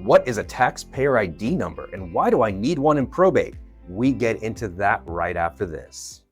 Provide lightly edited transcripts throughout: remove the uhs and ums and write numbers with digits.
What is a taxpayer ID number and why do I need one in probate? We get into that right after this.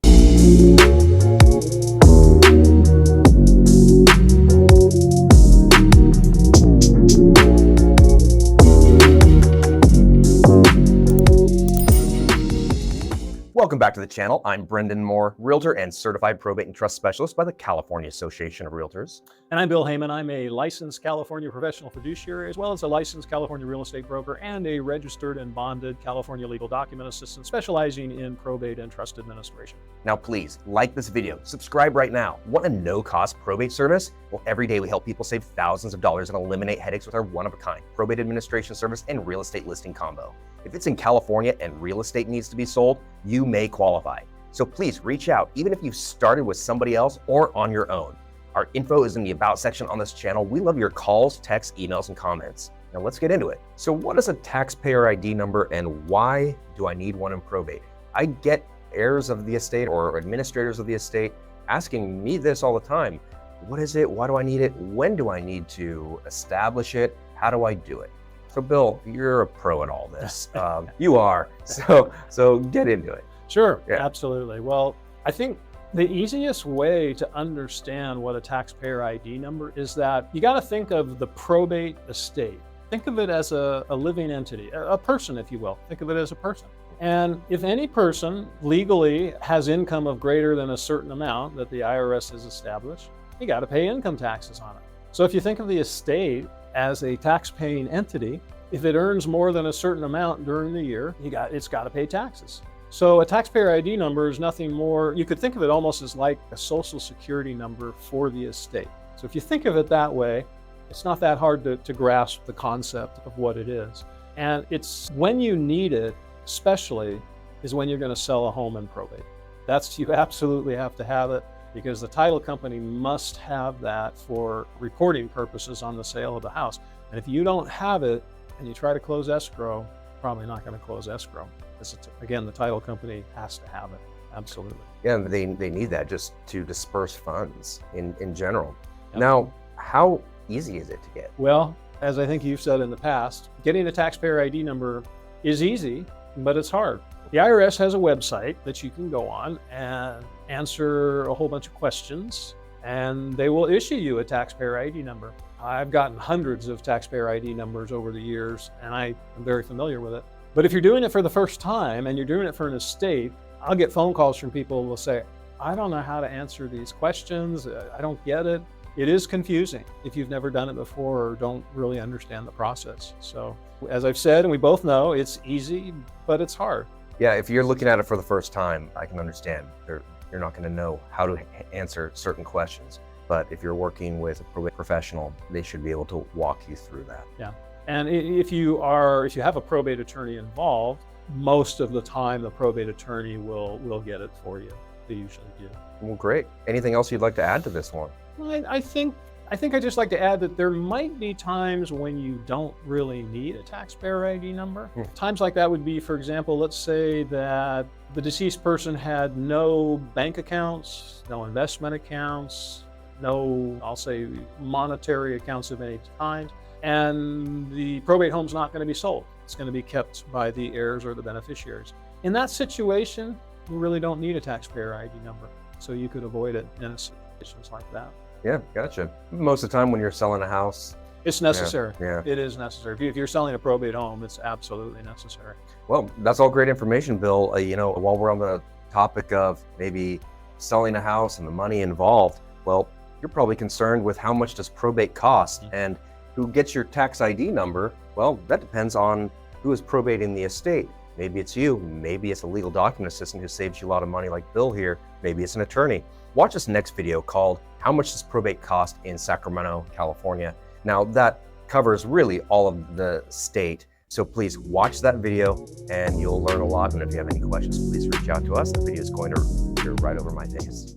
Welcome back to the channel. I'm Brendan Mohr, Realtor and Certified Probate and Trust Specialist by the California Association of Realtors. And I'm Bill Heyman. I'm a licensed California professional fiduciary, as well as a licensed California real estate broker and a registered and bonded California legal document assistant specializing in probate and trust administration. Now please, like this video, subscribe right now. Want a no-cost probate service? Well, every day we help people save thousands of dollars and eliminate headaches with our one-of-a-kind probate administration service and real estate listing combo. If it's in California and real estate needs to be sold, you may qualify. So please reach out, even if you've started with somebody else or on your own. Our info is in the About section on this channel. We love your calls, texts, emails, and comments. Now let's get into it. So what is a taxpayer ID number and why do I need one in probate? I get heirs of the estate or administrators of the estate asking me this all the time. What is it? Why do I need it? When do I need to establish it? How do I do it? So Bill, you're a pro at all this. You are. So get into it. Sure, yeah. Absolutely. Well, I think the easiest way to understand what a taxpayer ID number is that you got to think of the probate estate. Think of it as a living entity, a person, if you will. Think of it as a person. And if any person legally has income of greater than a certain amount that the IRS has established, you got to pay income taxes on it. So if you think of the estate as a tax-paying entity, if it earns more than a certain amount during the year, it's got to pay taxes. So a taxpayer ID number is nothing more, you could think of it almost as like a social security number for the estate. So if you think of it that way, it's not that hard to grasp the concept of what it is. And it's when you need it, especially, is when you're going to sell a home in probate. You absolutely have to have it, because the title company must have that for reporting purposes on the sale of the house. And if you don't have it and you try to close escrow, probably not going to close escrow. Again, the title company has to have it. Absolutely. Yeah, they need that just to disperse funds in general. Yep. Now, how easy is it to get? Well, as I think you've said in the past, getting a taxpayer ID number is easy, but it's hard. The IRS has a website that you can go on and answer a whole bunch of questions, and they will issue you a taxpayer ID number. I've gotten hundreds of taxpayer ID numbers over the years, and I am very familiar with it. But if you're doing it for the first time and you're doing it for an estate, I'll get phone calls from people who will say, I don't know how to answer these questions. I don't get it. It is confusing if you've never done it before or don't really understand the process. So as I've said, and we both know, it's easy, but it's hard. Yeah, if you're looking at it for the first time, I can understand. You're not going to know how to answer certain questions. But if you're working with a probate professional, they should be able to walk you through that. Yeah, and if you have a probate attorney involved, most of the time the probate attorney will get it for you. They usually do. Well, great. Anything else you'd like to add to this one? Well, I think I'd just like to add that there might be times when you don't really need a taxpayer ID number. Times like that would be, for example, let's say that the deceased person had no bank accounts, no investment accounts, no, I'll say, monetary accounts of any kind, and the probate home's not going to be sold. It's going to be kept by the heirs or the beneficiaries. In that situation, you really don't need a taxpayer ID number, so you could avoid it in situations like that. Yeah, gotcha. Most of the time when you're selling a house, it's necessary. Yeah. It is necessary. If you're selling a probate home, it's absolutely necessary. Well, that's all great information, Bill. While we're on the topic of maybe selling a house and the money involved, well, you're probably concerned with how much does probate cost and who gets your tax ID number. Well, that depends on who is probating the estate. Maybe it's you, maybe it's a legal document assistant who saves you a lot of money like Bill here. Maybe it's an attorney. Watch this next video called How Much Does Probate Cost in Sacramento, California? Now that covers really all of the state. So please watch that video and you'll learn a lot. And if you have any questions, please reach out to us. The video is going to appear right over my face.